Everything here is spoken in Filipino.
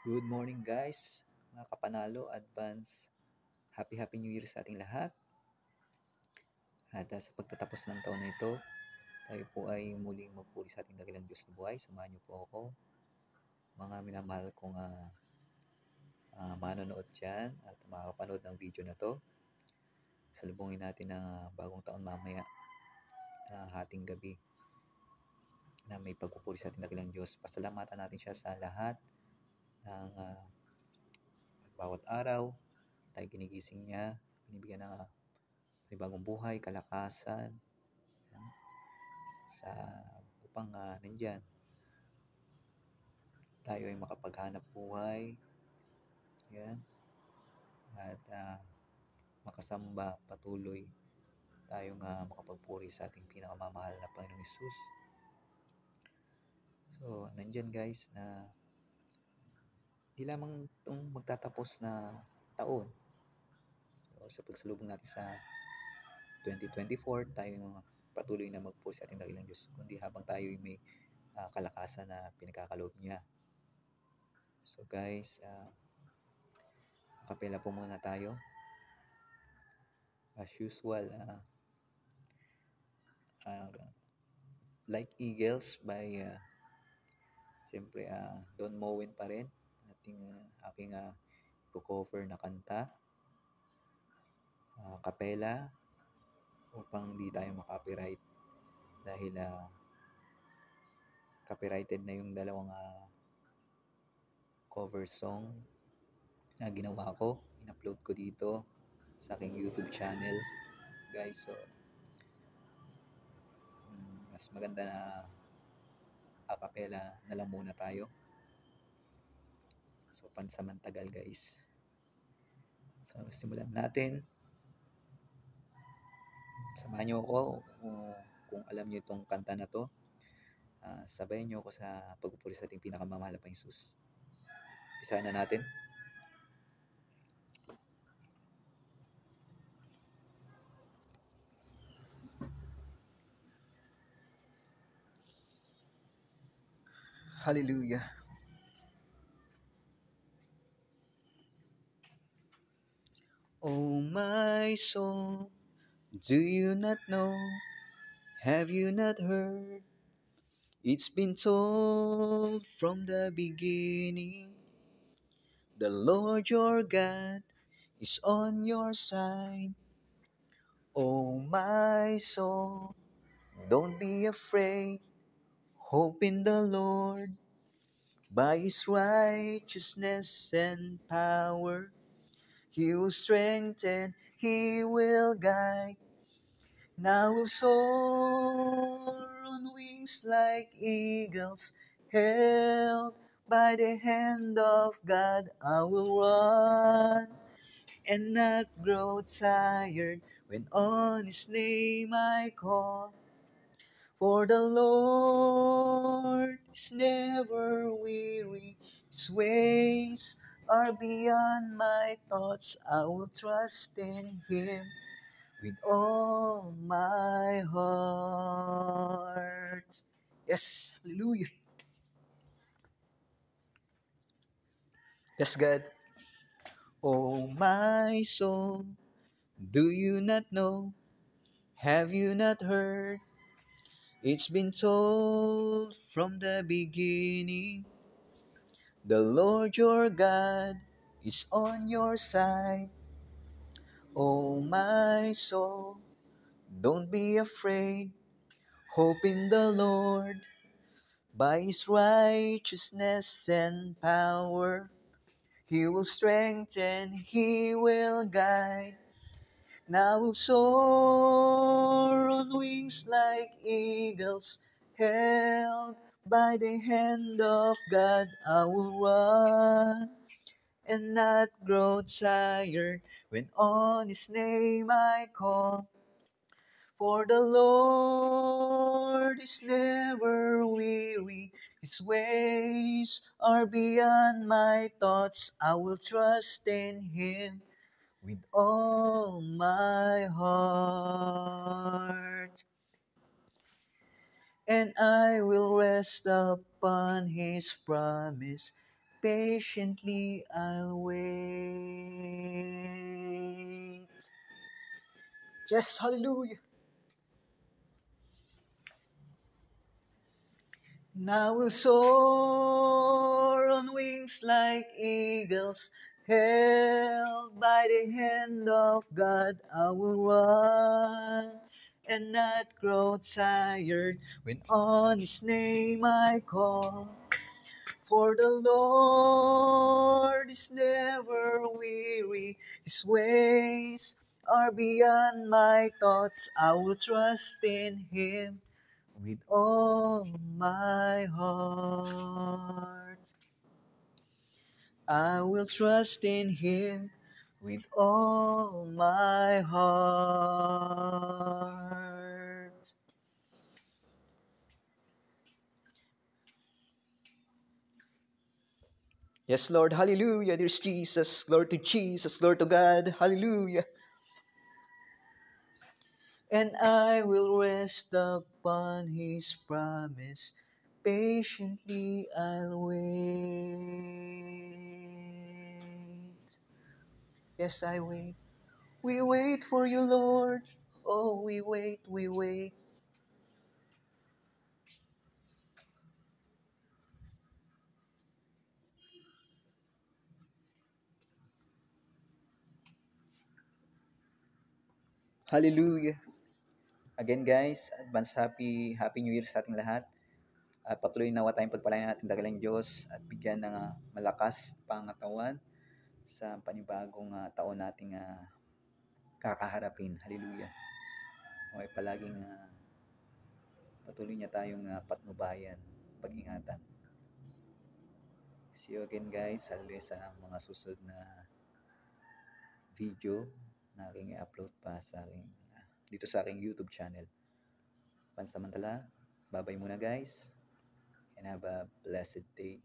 Good morning guys, mga kapanalo, advance, happy New Year sa ating lahat. At sa pagtatapos ng taon na ito, tayo po ay muling magpuri sa ating dakilang Diyos na buhay. Samahan niyo po ako, mga minamahal kong manonood dyan at makakapanood ng video na to. Salubungin natin ang bagong taon mamaya, hating gabi, na may pagpupuri sa ating dakilang Diyos. Pasalamatan natin siya sa lahat ng bawat araw tayo ginigising niya, binibigyan ng bagong buhay, kalakasan, sa upang nandyan tayo ay makapaghanap buhay, yan, at makasamba patuloy tayong makapagpuri sa ating pinakamamahal na Panginoong Hesus. So nandyan guys na di lamang itong magtatapos na taon. So, sa pagsalubong natin sa 2024, tayo patuloy na magpuri sa ating dakilang Diyos, kundi habang tayo ay may kalakasan na pinagkakaloob niya. So guys, kapela po muna tayo. As usual, Like Eagles by siyempre Don Moen pa rin aking cover na kanta, kapela, upang di tayo makapiright dahil copyrighted na yung dalawang cover song na ginawa ko, in-upload ko dito sa aking YouTube channel guys. So mas maganda na a cappella na lang muna tayo. So pansamantagal guys. So simulan natin. Samahan niyo ako kung alam niyo itong kanta na to. Sabayan niyo ako sa pagpupuri sa ating pinakamamahal na Hesus. Umpisahan na natin. Hallelujah. Oh my soul, do you not know? Have you not heard? It's been told from the beginning. The Lord your God is on your side. Oh my soul, don't be afraid. Hope in the Lord. By His righteousness and power, He will strengthen, He will guide. Now we'll soar on wings like eagles, held by the hand of God. I will run and not grow tired when on His name I call. For the Lord is never weary, His ways are beyond my thoughts. I will trust in Him with all my heart. Yes, hallelujah. Yes, God. Oh, my soul, do you not know? Have you not heard? It's been told from the beginning. The Lord your God is on your side. Oh, my soul, don't be afraid. Hope in the Lord. By His righteousness and power, He will strengthen, He will guide. Now we'll soar on wings like eagles, held by the hand of God. I will run and not grow tired when on His name I call. For the Lord is never weary, His ways are beyond my thoughts. I will trust in Him with all my heart. And I will rest upon His promise. patiently I'll wait. Yes, hallelujah. Now we'll soar on wings like eagles, held by the hand of God. I will run and not grow tired when on His name I call. For the Lord is never weary, His ways are beyond my thoughts. I will trust in Him with all my heart. I will trust in Him with all my heart. Yes, Lord, hallelujah. There's Jesus. Glory to Jesus. Glory to God. Hallelujah. And I will rest upon His promise. Patiently I'll wait. Yes, I wait. We wait for you, Lord. Oh, we wait, we wait. Hallelujah. Again guys, advance happy New Year sa ating lahat. At patuloy nawa tayong pagpalain ng ating dagalang Diyos at bigyan ng malakas pangatawan sa panibagong taon nating kakaharapin. Hallelujah. Okay, palaging patuloy niya tayong patnubayan, pag-ingatan. See you again guys. Hallelujah sa mga susunod na video na aking i-upload pa sa aking dito sa aking YouTube channel. Pansamantala, bye-bye muna guys and have a blessed day.